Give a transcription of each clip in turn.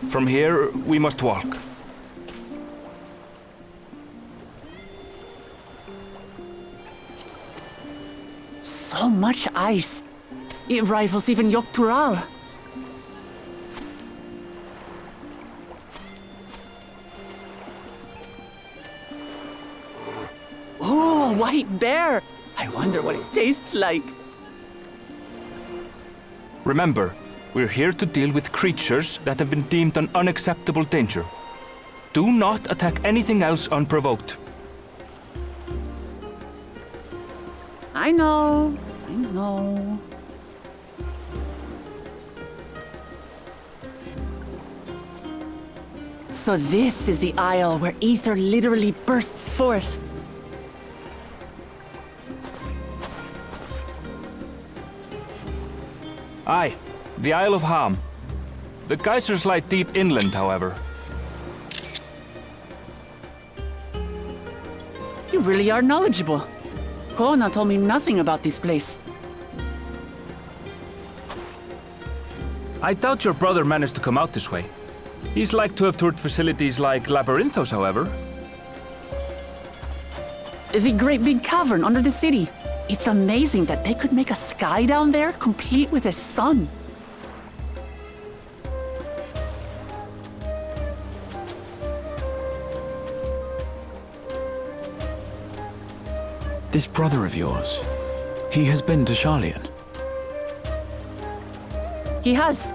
From here, we must walk. So much ice. It rivals even Yogg-Tural. Ooh, a white bear! I wonder what it tastes like. Remember, we're here to deal with creatures that have been deemed an unacceptable danger. Do not attack anything else unprovoked. I know. I know. So this is the isle where ether literally bursts forth. Aye, the Isle of Ham. The geysers lie deep inland, however. You really are knowledgeable. Kona told me nothing about this place. I doubt your brother managed to come out this way. He's like to have toured facilities like Labyrinthos, however. The great big cavern under the city. It's amazing that they could make a sky down there complete with a sun. This brother of yours, he has been to Sharlayan? He has.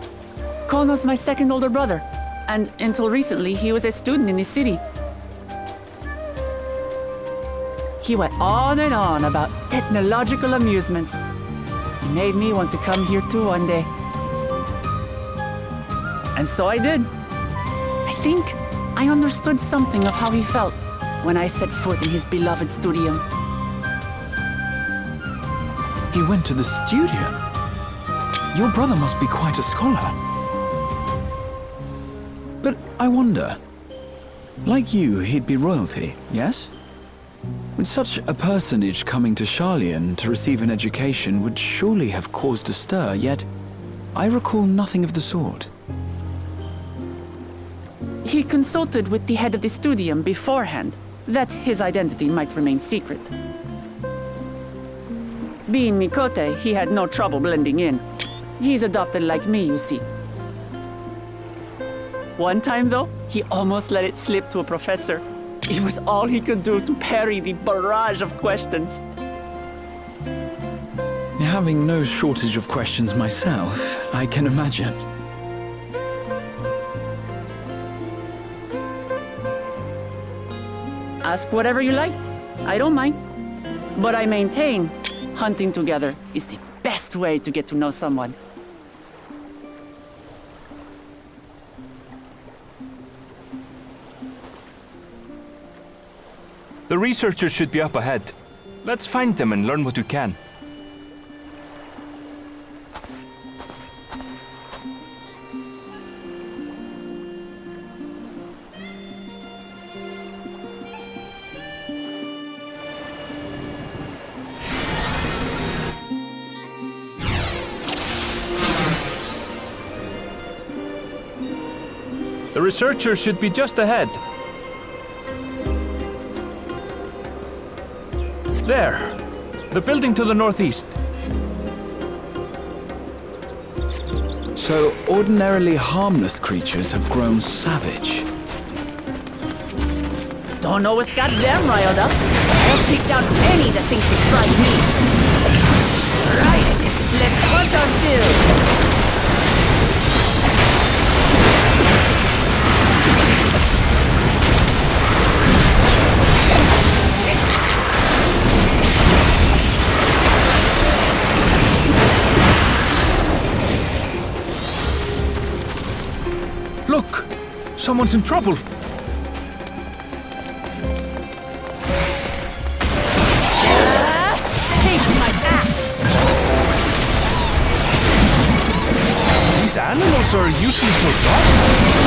Kono's my second older brother, and until recently he was a student in this city. He went on and on about technological amusements. He made me want to come here too one day. And so I did. I think I understood something of how he felt when I set foot in his beloved studio. He went to the studio? Your brother must be quite a scholar. But I wonder, like you, he'd be royalty, yes? With such a personage coming to Sharlayan to receive an education would surely have caused a stir, yet I recall nothing of the sort. He consulted with the head of the studium beforehand, that his identity might remain secret. Being Mikote, he had no trouble blending in. He's adopted like me, you see. One time, though, he almost let it slip to a professor. It was all he could do to parry the barrage of questions. Having no shortage of questions myself, I can imagine. Ask whatever you like. I don't mind. But I maintain, hunting together is the best way to get to know someone. The researchers should be up ahead. Let's find them and learn what we can. The researchers should be just ahead. There! The building to the northeast. So, ordinarily harmless creatures have grown savage. Don't know what's got them riled up. I'll take down any that thinks to try me. Right! Let's hunt our fill! Look! Someone's in trouble! Take my axe! These animals are usually so docile.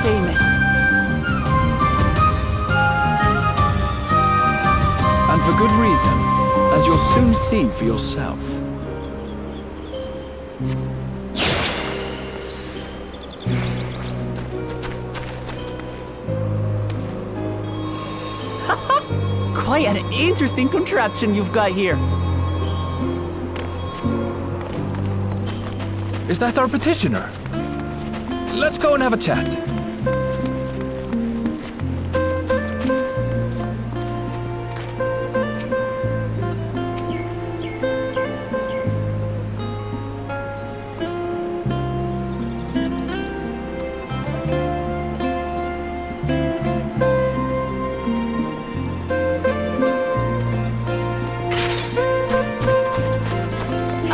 famous. And for good reason, as you'll soon see for yourself. Quite an interesting contraption you've got here. Is that our petitioner? Let's go and have a chat.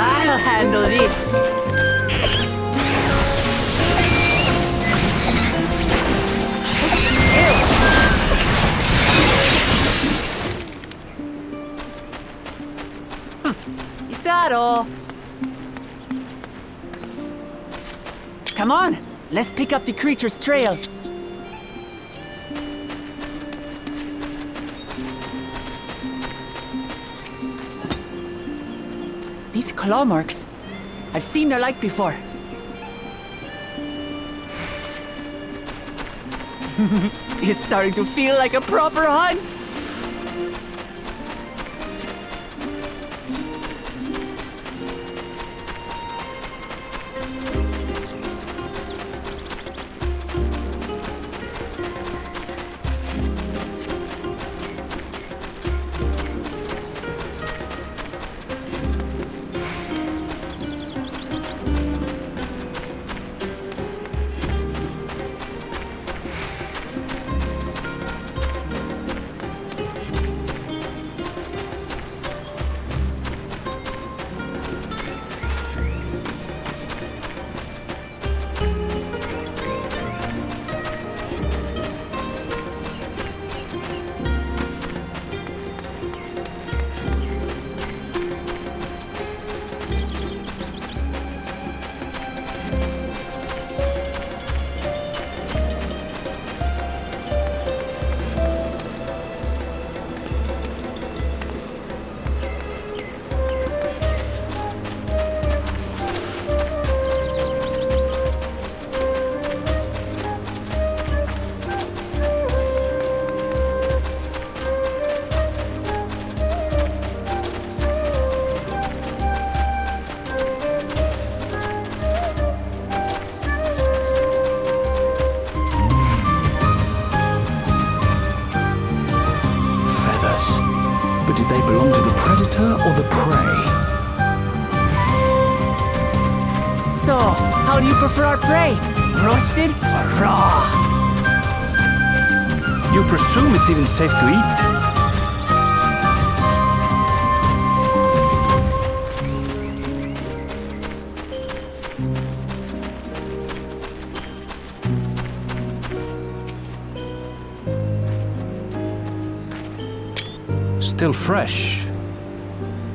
I'll handle this. Is that all? Come on, let's pick up the creature's trail. These claw marks. I've seen their like before. It's starting to feel like a proper hunt. But did they belong to the predator or the prey? So, how do you prefer our prey? Roasted or raw? You presume it's even safe to eat? Still fresh.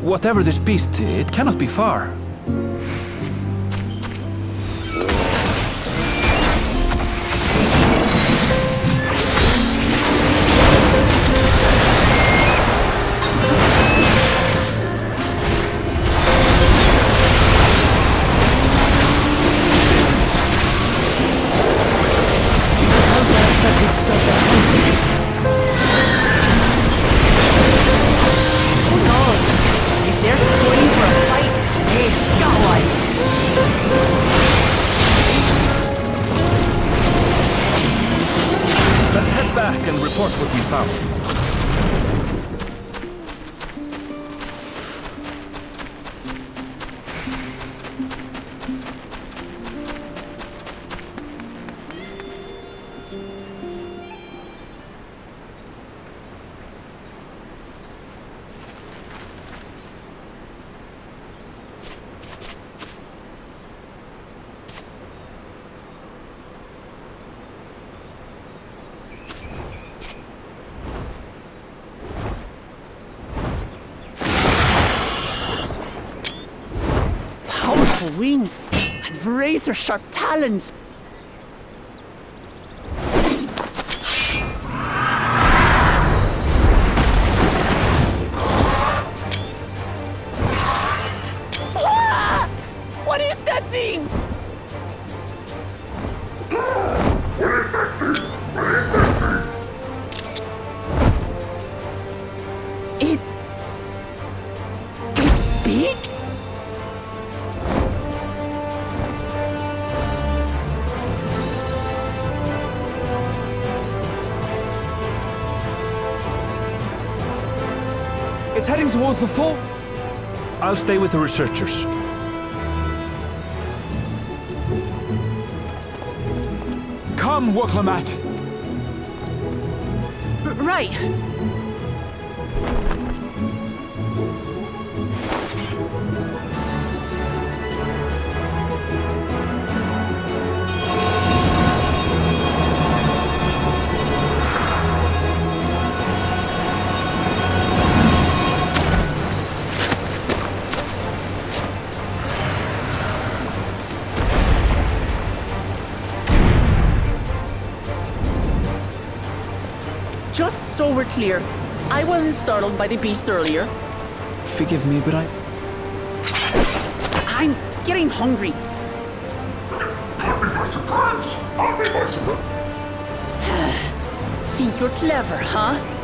Whatever this beast, it cannot be far. And report what we found. Wings and razor-sharp talons. It's heading towards the fort. I'll stay with the researchers. Come, Waklamat. Right. Just so we're clear, I wasn't startled by the beast earlier. Forgive me, but I'm getting hungry. Caught me by surprise! Caught me by surprise! Think you're clever, huh?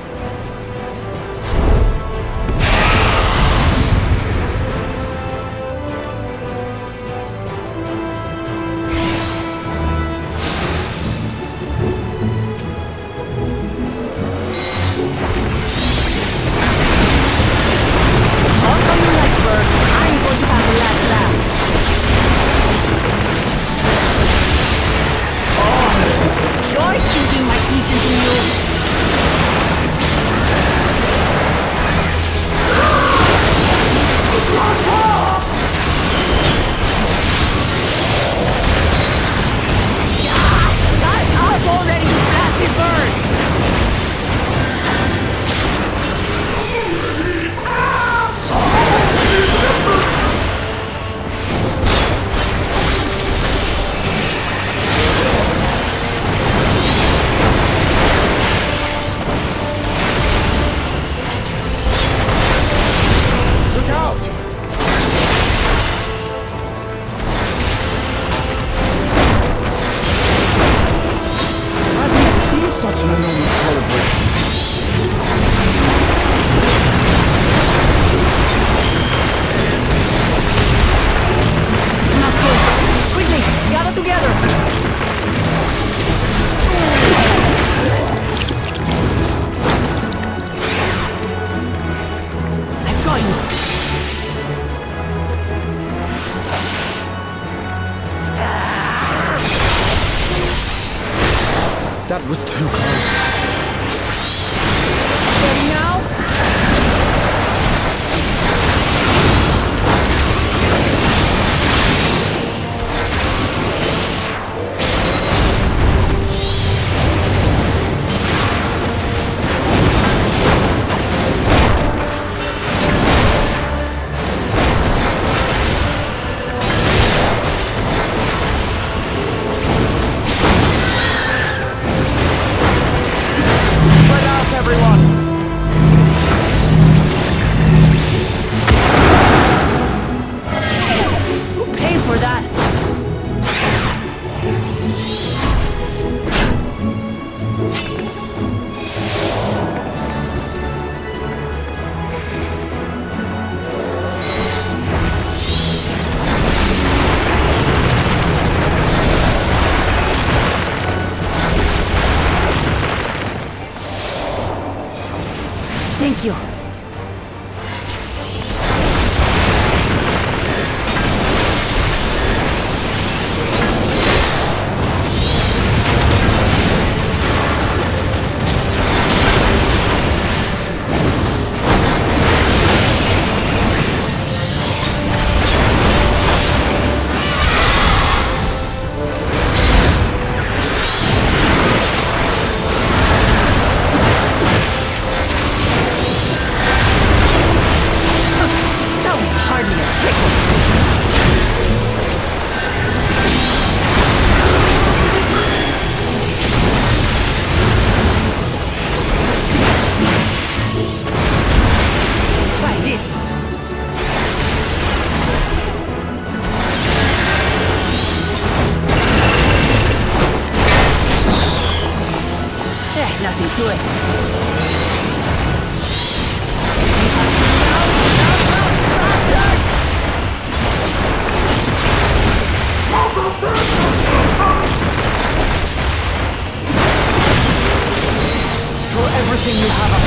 that was too close. Ready now? Thank you. Nothing to it. Throw everything you have up.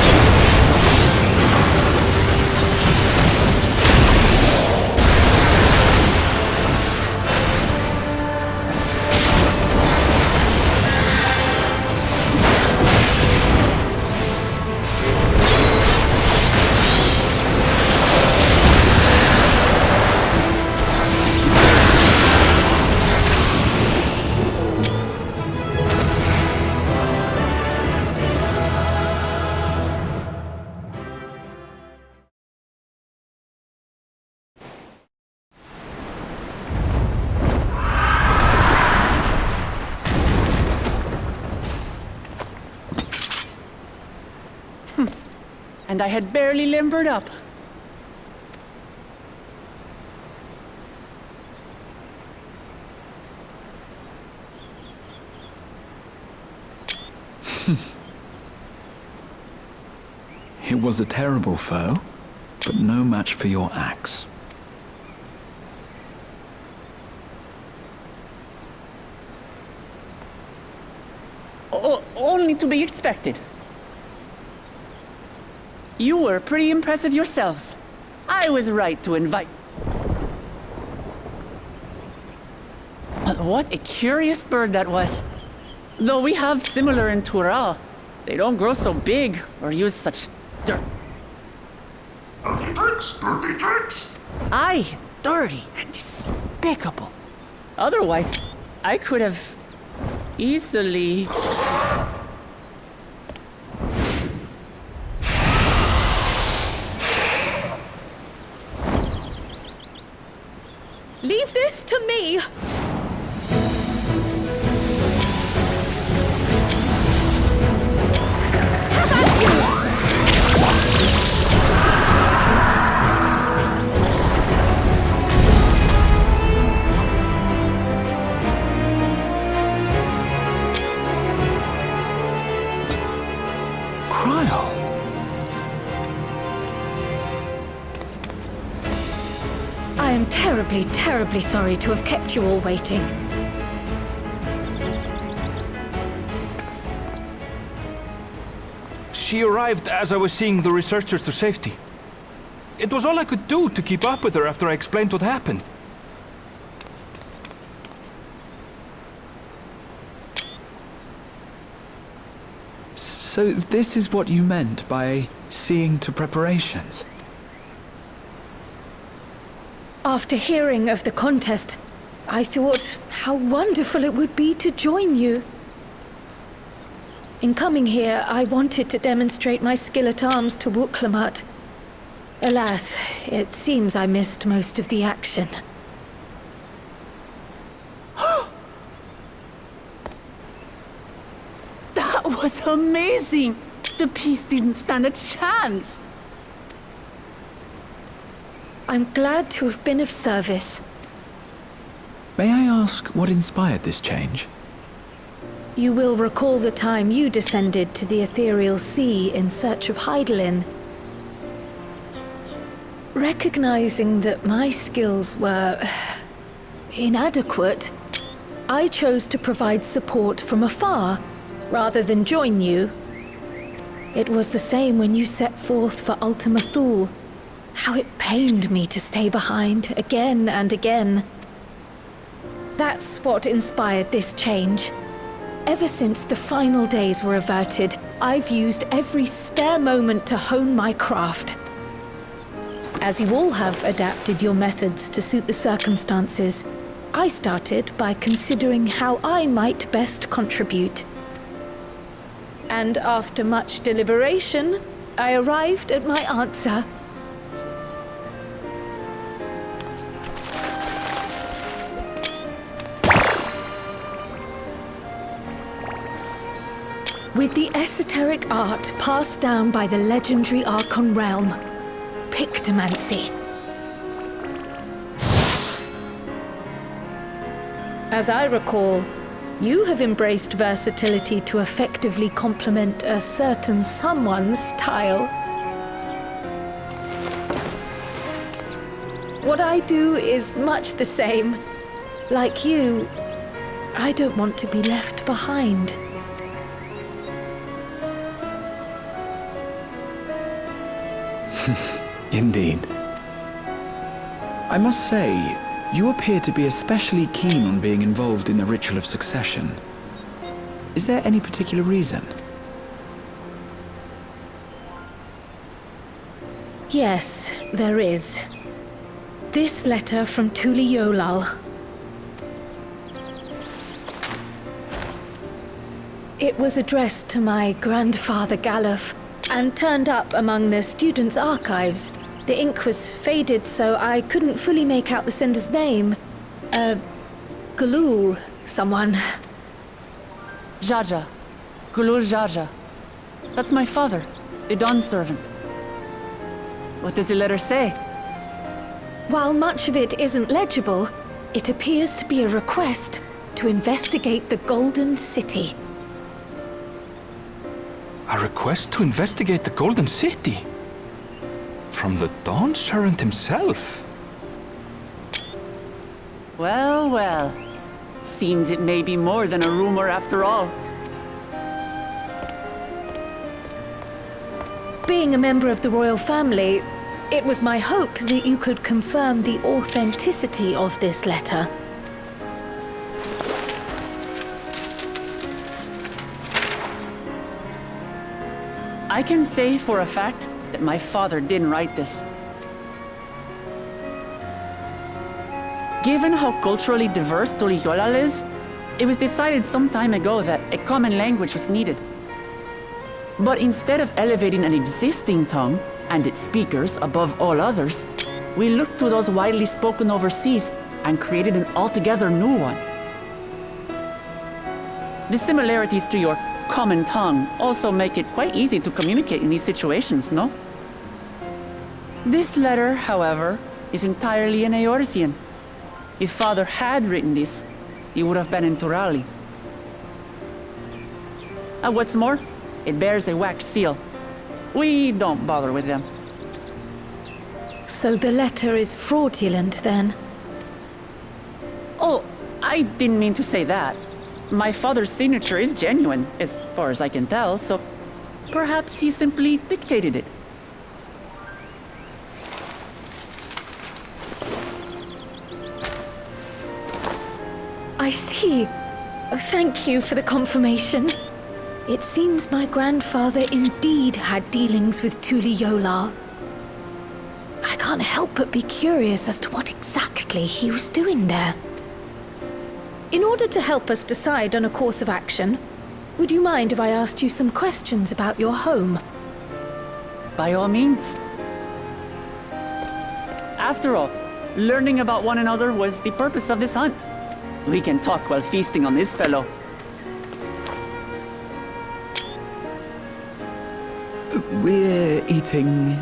and I had barely limbered up. It was a terrible foe, but no match for your axe. Only to be expected. You were pretty impressive yourselves. I was right to invite. What a curious bird that was. Though we have similar in Tural, they don't grow so big or use such dirt. Dirty tricks, dirty tricks. Aye, dirty and despicable. Otherwise, I could have easily... Leave this to me! I am terribly, terribly sorry to have kept you all waiting. She arrived as I was seeing the researchers to safety. It was all I could do to keep up with her after I explained what happened. So this is what you meant by seeing to preparations? After hearing of the contest, I thought how wonderful it would be to join you. In coming here, I wanted to demonstrate my skill at arms to Wuklamut. Alas, it seems I missed most of the action. That was amazing! The piece didn't stand a chance! I'm glad to have been of service. May I ask what inspired this change? You will recall the time you descended to the ethereal sea in search of Heidelin. Recognizing that my skills were inadequate, I chose to provide support from afar rather than join you. It was the same when you set forth for Ultima Thule. How it pained me to stay behind again and again. That's what inspired this change. Ever since the final days were averted, I've used every spare moment to hone my craft. As you all have adapted your methods to suit the circumstances, I started by considering how I might best contribute. And after much deliberation, I arrived at my answer. With the esoteric art passed down by the legendary Archon realm, Pictomancy. As I recall, you have embraced versatility to effectively complement a certain someone's style. What I do is much the same. Like you, I don't want to be left behind. Indeed. I must say, you appear to be especially keen on being involved in the ritual of succession. Is there any particular reason? Yes, there is. This letter from Tuli Yolal. It was addressed to my grandfather Galuf, and turned up among the students' archives. The ink was faded, so I couldn't fully make out the sender's name. Galul, someone. Jaja. Gulul Jaja. That's my father, the Dawn servant. What does the letter say? While much of it isn't legible, it appears to be a request to investigate the Golden City. A request to investigate the Golden City? From the Dawn Servant himself? Well, well. Seems it may be more than a rumor after all. Being a member of the royal family, it was my hope that you could confirm the authenticity of this letter. I can say for a fact that my father didn't write this. Given how culturally diverse Tuliyollal is, it was decided some time ago that a common language was needed. But instead of elevating an existing tongue and its speakers above all others, we looked to those widely spoken overseas and created an altogether new one. The similarities to your common tongue also make it quite easy to communicate in these situations, no? This letter, however, is entirely in Eorzean. If Father had written this, he would have been in Turali. And what's more, it bears a wax seal. We don't bother with them. So the letter is fraudulent, then? Oh, I didn't mean to say that. My father's signature is genuine, as far as I can tell, so perhaps he simply dictated it. I see. Oh, thank you for the confirmation. It seems my grandfather indeed had dealings with Tuliyollal. I can't help but be curious as to what exactly he was doing there. In order to help us decide on a course of action, would you mind if I asked you some questions about your home? By all means. After all, learning about one another was the purpose of this hunt. We can talk while feasting on this fellow. We're eating...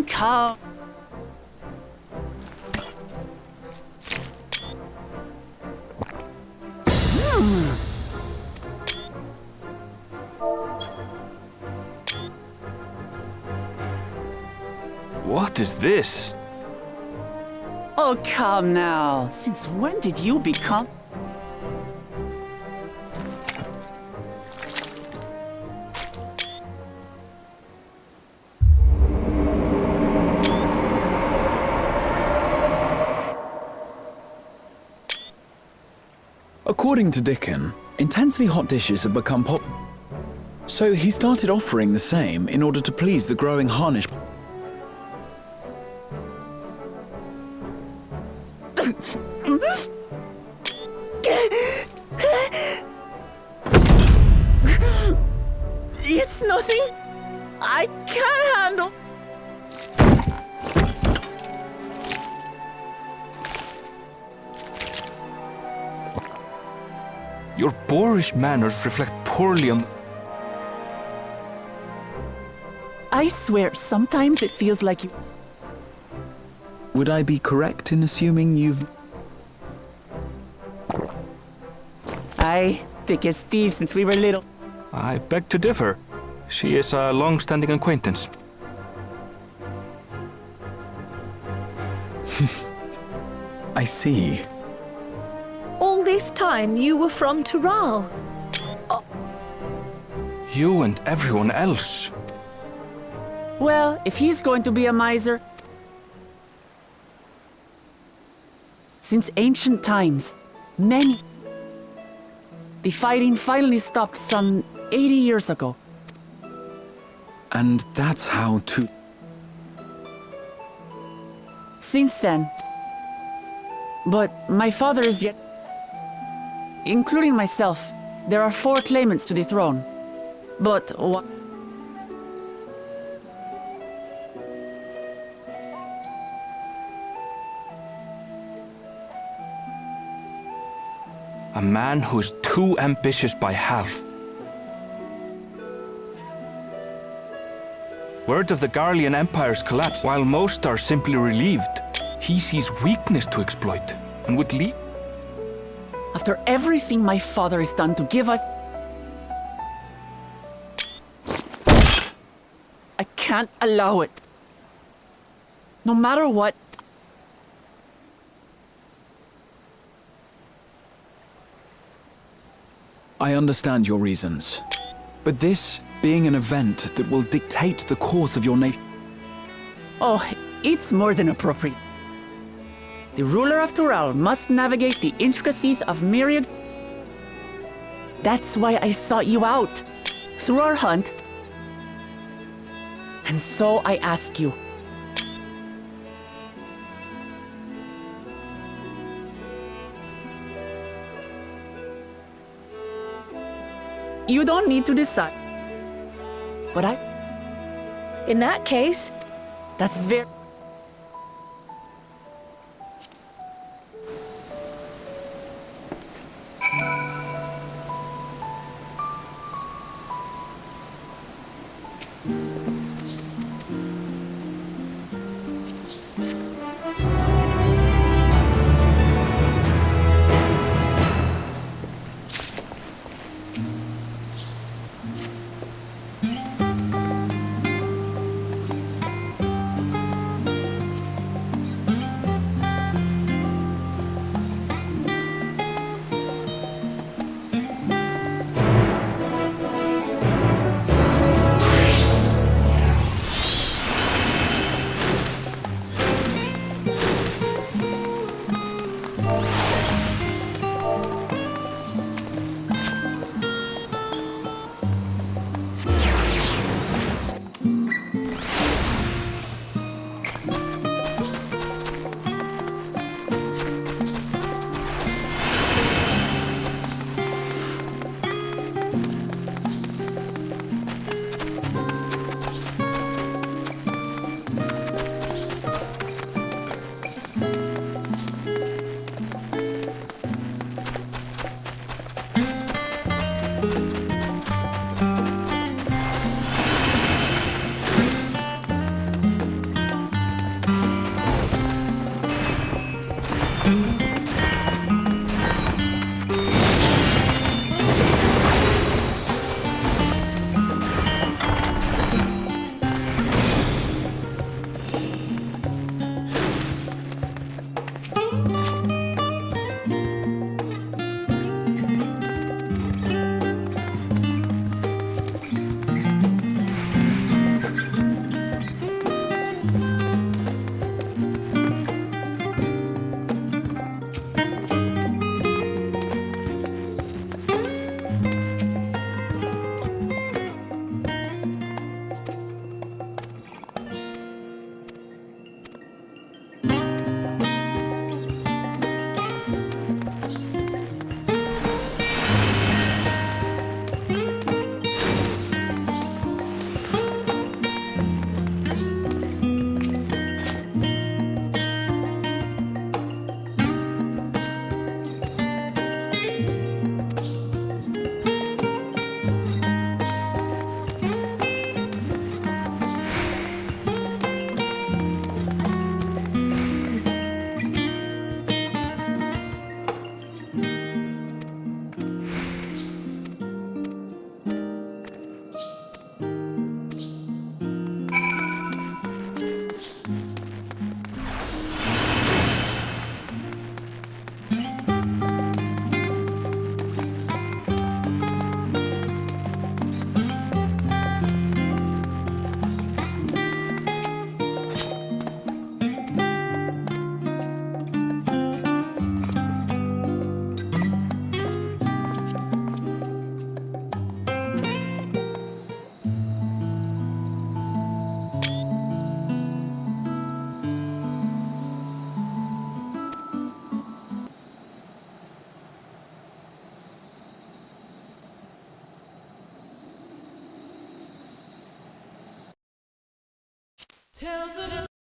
Come. What is this? Oh, come now. Since when did you become... According to Dickon, intensely hot dishes have become popular. So he started offering the same in order to please the growing Harnish. It's nothing I can't handle. Your boorish manners reflect poorly on... I swear, sometimes it feels like you... Would I be correct in assuming you've... Aye, thick as thieves since we were little. I beg to differ. She is a long-standing acquaintance. I see. All this time you were from Tural. You and everyone else. Well, if he's going to be a miser... Since ancient times, many... The fighting finally stopped some 80 years ago. And that's how to... Since then. But my father is yet... Including myself, there are 4 claimants to the throne. But what... A man who is too ambitious by half. Word of the Garlean Empire's collapse, while most are simply relieved, he sees weakness to exploit and would lead... After everything my father has done to give us... I can't allow it. No matter what... I understand your reasons. But this being an event that will dictate the course of your nation... Oh, it's more than appropriate. The ruler of Tural must navigate the intricacies of myriad... That's why I sought you out, through our hunt. And so I ask you. You don't need to decide. But In that case, that's very... Tales of